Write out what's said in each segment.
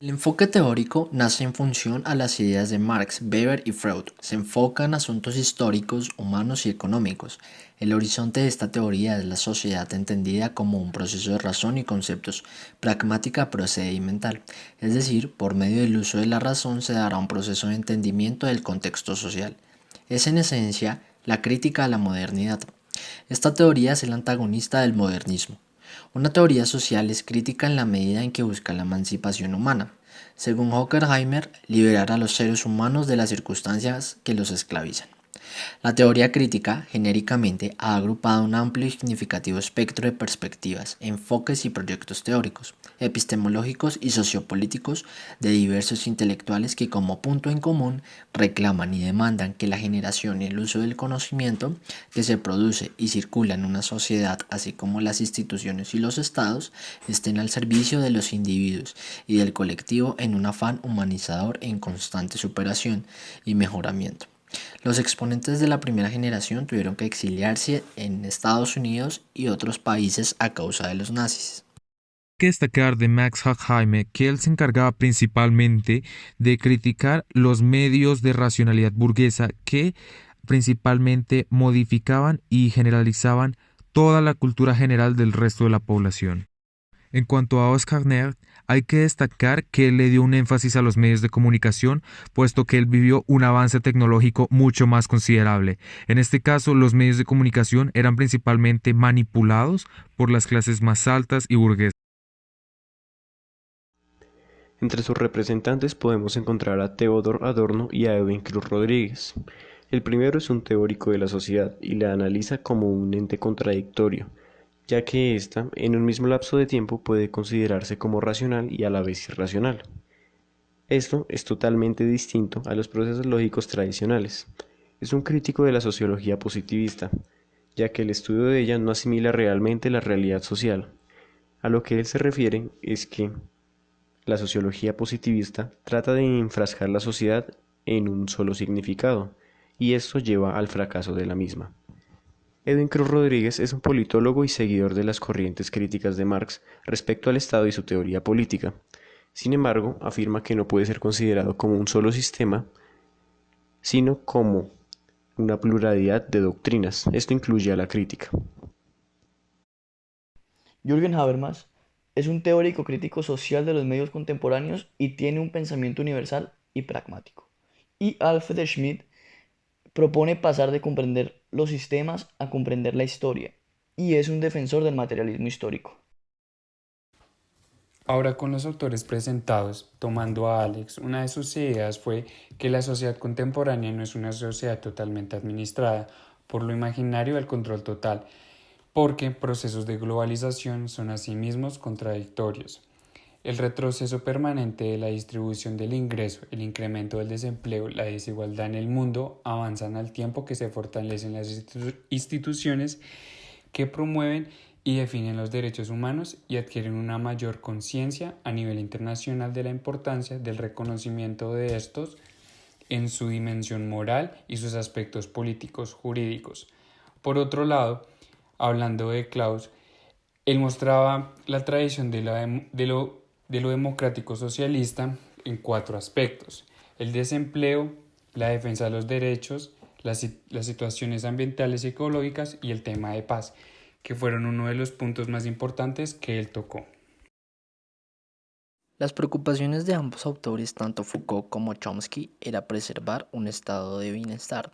El enfoque teórico nace en función a las ideas de Marx, Weber y Freud. Se enfoca en asuntos históricos, humanos y económicos. El horizonte de esta teoría es la sociedad entendida como un proceso de razón y conceptos, pragmática procedimental, es decir, por medio del uso de la razón se dará un proceso de entendimiento del contexto social. Es en esencia la crítica a la modernidad. Esta teoría es el antagonista del modernismo. Una teoría social es crítica en la medida en que busca la emancipación humana. Según Horkheimer, liberar a los seres humanos de las circunstancias que los esclavizan. La teoría crítica, genéricamente, ha agrupado un amplio y significativo espectro de perspectivas, enfoques y proyectos teóricos, epistemológicos y sociopolíticos de diversos intelectuales que como punto en común reclaman y demandan que la generación y el uso del conocimiento que se produce y circula en una sociedad, así como las instituciones y los estados, estén al servicio de los individuos y del colectivo en un afán humanizador en constante superación y mejoramiento. Los exponentes de la primera generación tuvieron que exiliarse en Estados Unidos y otros países a causa de los nazis. Que destacar de Max Horkheimer que él se encargaba principalmente de criticar los medios de racionalidad burguesa que principalmente modificaban y generalizaban toda la cultura general del resto de la población. En cuanto a Oscar Neff, hay que destacar que él le dio un énfasis a los medios de comunicación, puesto que él vivió un avance tecnológico mucho más considerable. En este caso, los medios de comunicación eran principalmente manipulados por las clases más altas y burguesas. Entre sus representantes podemos encontrar a Theodor Adorno y a Edwin Cruz Rodríguez. El primero es un teórico de la sociedad y la analiza como un ente contradictorio, ya que ésta, en un mismo lapso de tiempo, puede considerarse como racional y a la vez irracional. Esto es totalmente distinto a los procesos lógicos tradicionales. Es un crítico de la sociología positivista, ya que el estudio de ella no asimila realmente la realidad social. A lo que él se refiere es que la sociología positivista trata de enfrascar la sociedad en un solo significado, y esto lleva al fracaso de la misma. Edwin Cruz Rodríguez es un politólogo y seguidor de las corrientes críticas de Marx respecto al Estado y su teoría política. Sin embargo, afirma que no puede ser considerado como un solo sistema, sino como una pluralidad de doctrinas. Esto incluye a la crítica. Jürgen Habermas es un teórico crítico social de los medios contemporáneos y tiene un pensamiento universal y pragmático. Y Alfred Schmidt propone pasar de comprender los sistemas a comprender la historia y es un defensor del materialismo histórico. Ahora con los autores presentados, tomando a Alex, una de sus ideas fue que la sociedad contemporánea no es una sociedad totalmente administrada por lo imaginario del control total, porque procesos de globalización son asimismos contradictorios. El retroceso permanente de la distribución del ingreso, el incremento del desempleo, la desigualdad en el mundo avanzan al tiempo que se fortalecen las instituciones que promueven y definen los derechos humanos y adquieren una mayor conciencia a nivel internacional de la importancia del reconocimiento de estos en su dimensión moral y sus aspectos políticos jurídicos. Por otro lado, hablando de Klaus, él mostraba la tradición de lo democrático socialista en cuatro aspectos: el desempleo, la defensa de los derechos, las situaciones ambientales y ecológicas y el tema de paz, que fueron uno de los puntos más importantes que él tocó. Las preocupaciones de ambos autores, tanto Foucault como Chomsky, era preservar un estado de bienestar.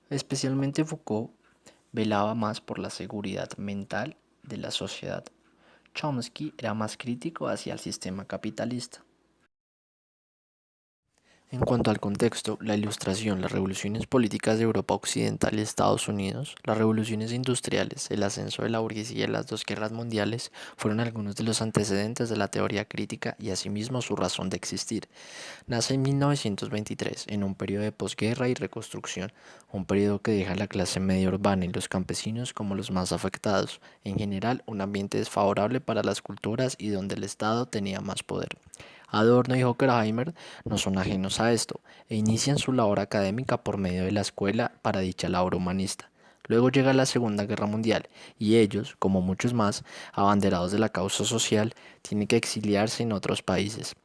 Especialmente Foucault velaba más por la seguridad mental de la sociedad. Chomsky era más crítico hacia el sistema capitalista. En cuanto al contexto, la Ilustración, las revoluciones políticas de Europa Occidental y Estados Unidos, las revoluciones industriales, el ascenso de la burguesía y las dos guerras mundiales fueron algunos de los antecedentes de la teoría crítica y asimismo su razón de existir. Nace en 1923, en un periodo de posguerra y reconstrucción, un periodo que deja a la clase media urbana y los campesinos como los más afectados, en general un ambiente desfavorable para las culturas y donde el Estado tenía más poder. Adorno y Horkheimer no son ajenos a esto e inician su labor académica por medio de la escuela para dicha labor humanista. Luego llega la Segunda Guerra Mundial y ellos, como muchos más, abanderados de la causa social, tienen que exiliarse en otros países.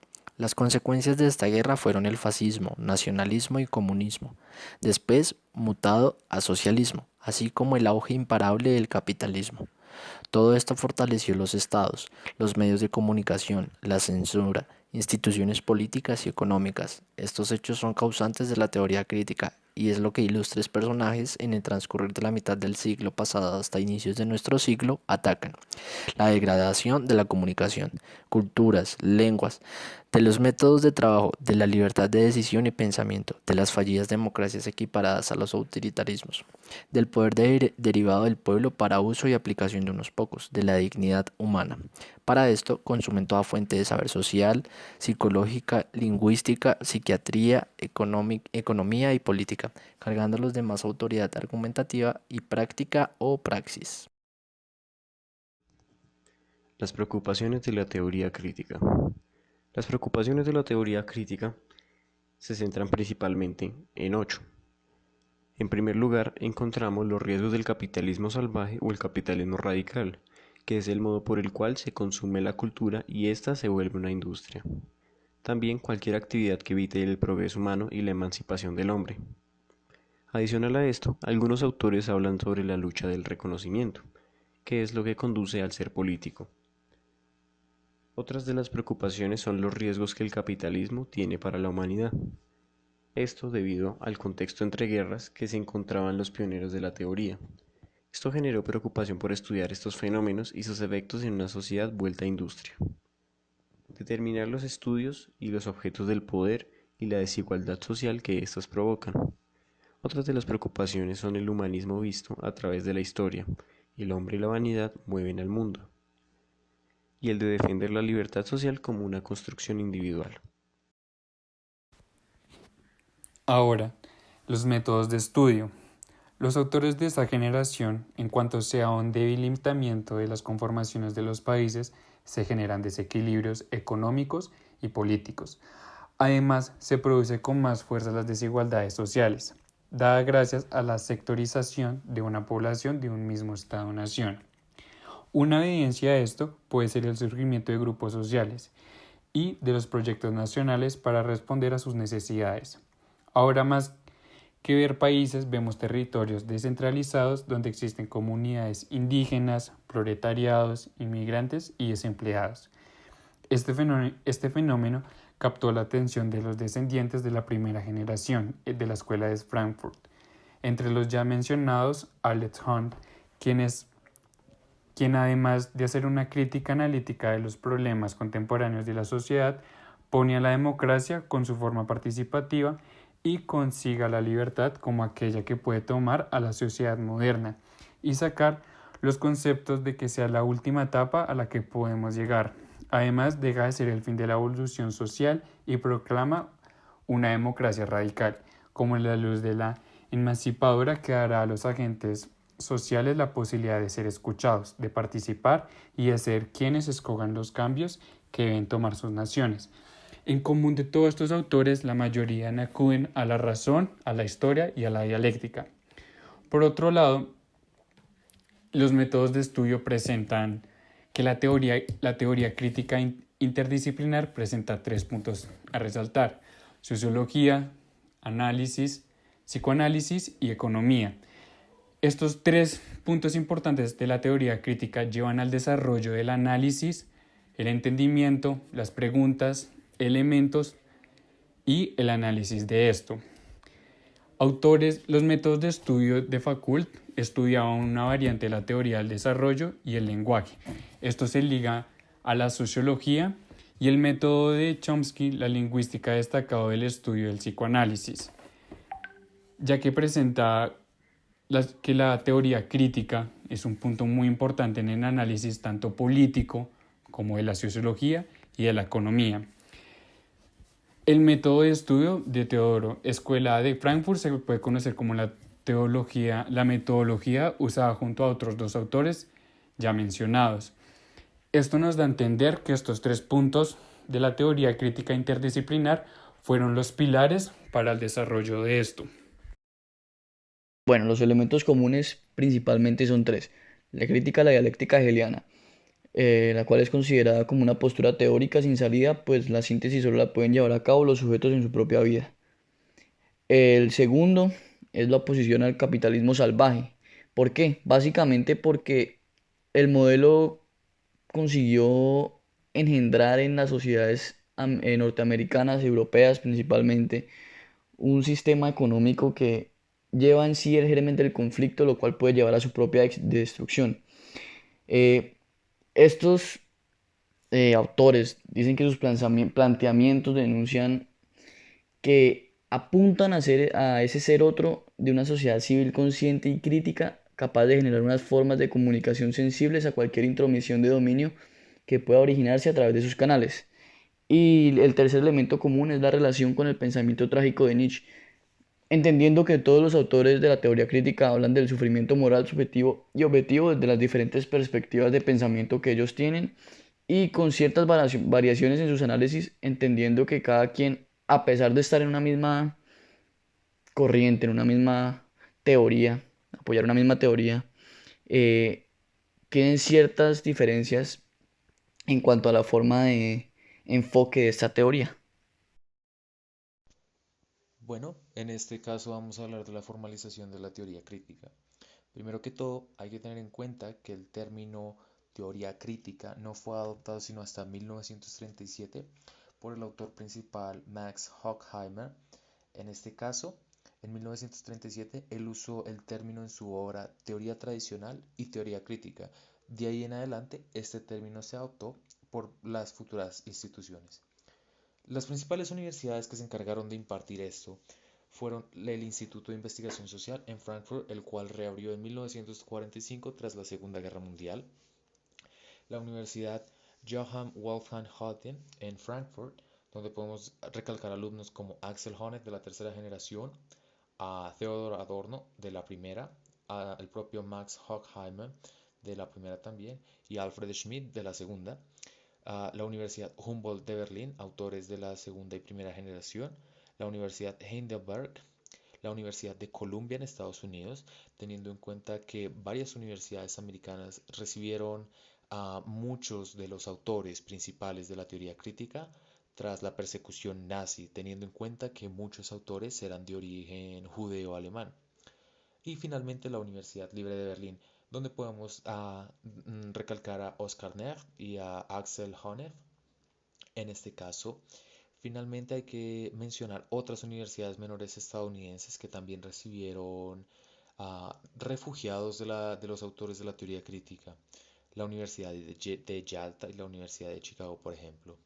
Las consecuencias de esta guerra fueron el fascismo, nacionalismo y comunismo, después mutado a socialismo, así como el auge imparable del capitalismo. Todo esto fortaleció los estados, los medios de comunicación, la censura, instituciones políticas y económicas. Estos hechos son causantes de la teoría crítica y es lo que ilustres personajes en el transcurrir de la mitad del siglo pasado hasta inicios de nuestro siglo atacan. La degradación de la comunicación, culturas, lenguas, de los métodos de trabajo, de la libertad de decisión y pensamiento, de las fallidas democracias equiparadas a los autoritarismos, del poder derivado del pueblo para uso y aplicación de unos pocos, de la dignidad humana. Para esto consumen toda fuente de saber social, psicológica, lingüística, psiquiatría, economía y política, cargándolos de más autoridad argumentativa y práctica o praxis. Las preocupaciones de la teoría crítica. Las preocupaciones de la teoría crítica se centran principalmente en 8. En primer lugar, encontramos los riesgos del capitalismo salvaje o el capitalismo radical, que es el modo por el cual se consume la cultura y ésta se vuelve una industria. También cualquier actividad que evite el progreso humano y la emancipación del hombre. Adicional a esto, algunos autores hablan sobre la lucha del reconocimiento, que es lo que conduce al ser político. Otras de las preocupaciones son los riesgos que el capitalismo tiene para la humanidad. Esto debido al contexto entre guerras que se encontraban los pioneros de la teoría. Esto generó preocupación por estudiar estos fenómenos y sus efectos en una sociedad vuelta a industria. Determinar los estudios y los objetos del poder y la desigualdad social que estos provocan. Otras de las preocupaciones son el humanismo visto a través de la historia. El hombre y la vanidad mueven al mundo. Y el de defender la libertad social como una construcción individual. Ahora, los métodos de estudio. Los autores de esta generación, en cuanto sea un debilitamiento de las conformaciones de los países, se generan desequilibrios económicos y políticos. Además, se produce con más fuerza las desigualdades sociales, dadas gracias a la sectorización de una población de un mismo Estado-nación. Una evidencia de esto puede ser el surgimiento de grupos sociales y de los proyectos nacionales para responder a sus necesidades. Ahora más que ver países, vemos territorios descentralizados donde existen comunidades indígenas, proletariados, inmigrantes y desempleados. Este fenómeno captó la atención de los descendientes de la primera generación de la Escuela de Frankfurt, entre los ya mencionados Alex Hunt, quien además de hacer una crítica analítica de los problemas contemporáneos de la sociedad, pone a la democracia con su forma participativa y consiga la libertad como aquella que puede tomar a la sociedad moderna y sacar los conceptos de que sea la última etapa a la que podemos llegar. Además, deja de ser el fin de la evolución social y proclama una democracia radical, como la luz de la emancipadora que dará a los agentes sociales la posibilidad de ser escuchados, de participar y de ser quienes escogan los cambios que deben tomar sus naciones. En común de todos estos autores, la mayoría acuden a la razón, a la historia y a la dialéctica. Por otro lado, los métodos de estudio presentan que la teoría crítica interdisciplinar presenta 3 puntos a resaltar: sociología, análisis, psicoanálisis y economía. Estos 3 puntos importantes de la teoría crítica llevan al desarrollo del análisis, el entendimiento, las preguntas, elementos y el análisis de esto. Autores, los métodos de estudio de Foucault estudiaban una variante de la teoría del desarrollo y el lenguaje. Esto se liga a la sociología y el método de Chomsky, la lingüística, destacado del estudio del psicoanálisis, ya que presenta que la teoría crítica es un punto muy importante en el análisis tanto político como de la sociología y de la economía. El método de estudio de Teodoro, Escuela de Frankfurt, se puede conocer como la metodología usada junto a otros 2 autores ya mencionados. Esto nos da a entender que estos 3 puntos de la teoría crítica interdisciplinar fueron los pilares para el desarrollo de esto. Bueno, los elementos comunes principalmente son 3: la crítica a la dialéctica hegeliana, la cual es considerada como una postura teórica sin salida, pues la síntesis solo la pueden llevar a cabo los sujetos en su propia vida. El segundo es la oposición al capitalismo salvaje. ¿Por qué? Básicamente porque el modelo consiguió engendrar en las sociedades norteamericanas, europeas principalmente, un sistema económico que lleva en sí el germen del conflicto, lo cual puede llevar a su propia destrucción. Eh, estos autores dicen que sus planteamientos denuncian que apuntan a ese ser otro de una sociedad civil consciente y crítica, capaz de generar unas formas de comunicación sensibles a cualquier intromisión de dominio que pueda originarse a través de sus canales. Y el tercer elemento común es la relación con el pensamiento trágico de Nietzsche, entendiendo que todos los autores de la teoría crítica hablan del sufrimiento moral subjetivo y objetivo desde las diferentes perspectivas de pensamiento que ellos tienen y con ciertas variaciones en sus análisis, entendiendo que cada quien, a pesar de estar en una misma corriente, en una misma teoría, apoyar una misma teoría, eh, tienen ciertas diferencias en cuanto a la forma de enfoque de esta teoría. Bueno, en este caso vamos a hablar de la formalización de la teoría crítica. Primero que todo, hay que tener en cuenta que el término teoría crítica no fue adoptado sino hasta 1937 por el autor principal Max Horkheimer. En este caso, en 1937, él usó el término en su obra Teoría tradicional y Teoría crítica. De ahí en adelante, este término se adoptó por las futuras instituciones. Las principales universidades que se encargaron de impartir esto fueron el Instituto de Investigación Social en Frankfurt, el cual reabrió en 1945 tras la Segunda Guerra Mundial, la Universidad Johann Wolfgang Hodgkin en Frankfurt, donde podemos recalcar alumnos como Axel Honneth de la tercera generación, a Theodor Adorno de la primera, al propio Max Horkheimer de la primera también y Alfred Schmidt de la segunda, a la Universidad Humboldt de Berlín, autores de la segunda y primera generación, la Universidad Heidelberg, la Universidad de Columbia en Estados Unidos, teniendo en cuenta que varias universidades americanas recibieron a muchos de los autores principales de la teoría crítica tras la persecución nazi, teniendo en cuenta que muchos autores eran de origen judeo-alemán. Y finalmente la Universidad Libre de Berlín, donde podemos recalcar a Oscar Neff y a Axel Honneth. En este caso, finalmente hay que mencionar otras universidades menores estadounidenses que también recibieron refugiados de los autores de la teoría crítica, la Universidad de Yalta y la Universidad de Chicago, por ejemplo.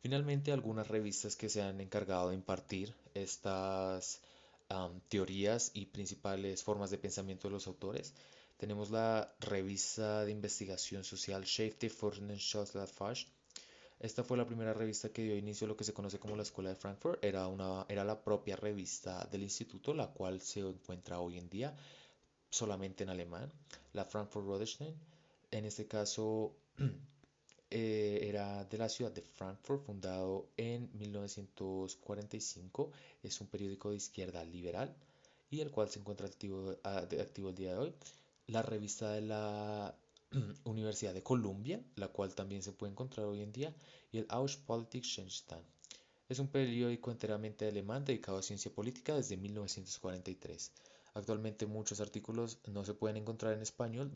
Finalmente, algunas revistas que se han encargado de impartir estas teorías y principales formas de pensamiento de los autores. Tenemos la revista de investigación social Schaefte Forschungsfach. Esta fue la primera revista que dio inicio a lo que se conoce como la Escuela de Frankfurt. Era la propia revista del instituto, la cual se encuentra hoy en día solamente en alemán, la Frankfurt Rundschau. En este caso, era de la ciudad de Frankfurt, fundado en 1945. Es un periódico de izquierda liberal y el cual se encuentra activo el día de hoy. La revista de la Universidad de Columbia, la cual también se puede encontrar hoy en día, y el Auspolitik-Gegenstand. Es un periódico enteramente alemán dedicado a ciencia política desde 1943. Actualmente muchos artículos no se pueden encontrar en español.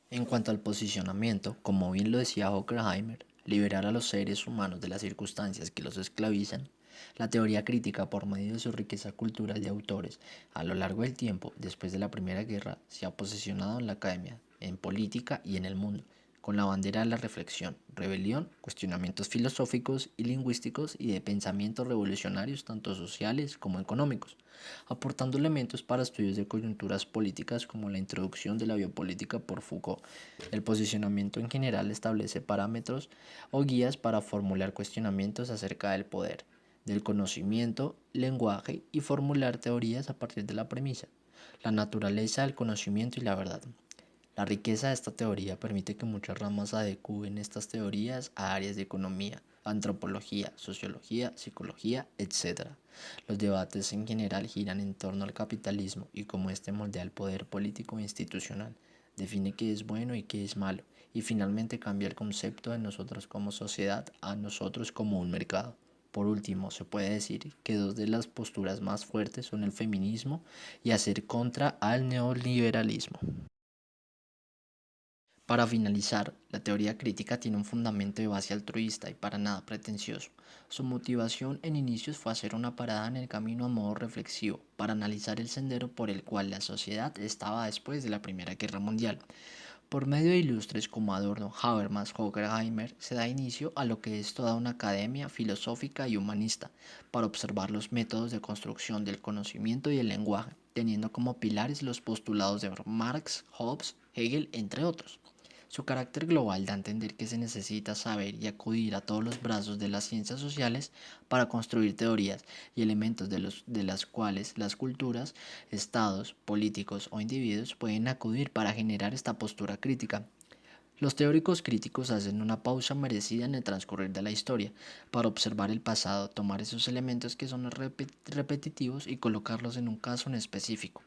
En cuanto al posicionamiento, como bien lo decía Horkheimer, liberar a los seres humanos de las circunstancias que los esclavizan, la teoría crítica, por medio de su riqueza cultural de autores, a lo largo del tiempo, después de la Primera Guerra, se ha posicionado en la academia, en política y en el mundo, con la bandera de la reflexión, rebelión, cuestionamientos filosóficos y lingüísticos y de pensamientos revolucionarios tanto sociales como económicos, aportando elementos para estudios de coyunturas políticas como la introducción de la biopolítica por Foucault. El posicionamiento en general establece parámetros o guías para formular cuestionamientos acerca del poder, del conocimiento, lenguaje y formular teorías a partir de la premisa, la naturaleza del conocimiento y la verdad. La riqueza de esta teoría permite que muchas ramas adecúen estas teorías a áreas de economía, antropología, sociología, psicología, etc. Los debates en general giran en torno al capitalismo y cómo éste moldea el poder político e institucional, define qué es bueno y qué es malo, y finalmente cambia el concepto de nosotros como sociedad a nosotros como un mercado. Por último, se puede decir que dos de las posturas más fuertes son el feminismo y hacer contra al neoliberalismo. Para finalizar, la teoría crítica tiene un fundamento de base altruista y para nada pretencioso. Su motivación en inicios fue hacer una parada en el camino a modo reflexivo para analizar el sendero por el cual la sociedad estaba después de la Primera Guerra Mundial. Por medio de ilustres como Adorno, Habermas, Horkheimer, se da inicio a lo que es toda una academia filosófica y humanista para observar los métodos de construcción del conocimiento y el lenguaje, teniendo como pilares los postulados de Marx, Hobbes, Hegel, entre otros. Su carácter global da a entender que se necesita saber y acudir a todos los brazos de las ciencias sociales para construir teorías y elementos de las cuales las culturas, estados, políticos o individuos pueden acudir para generar esta postura crítica. Los teóricos críticos hacen una pausa merecida en el transcurrir de la historia para observar el pasado, tomar esos elementos que son repetitivos y colocarlos en un caso en específico.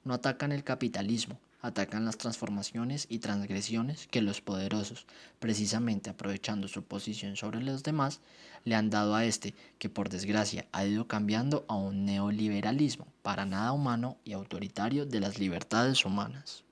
No atacan el capitalismo, atacan las transformaciones y transgresiones que los poderosos, precisamente aprovechando su posición sobre los demás, le han dado a este, que por desgracia ha ido cambiando a un neoliberalismo para nada humano y autoritario de las libertades humanas.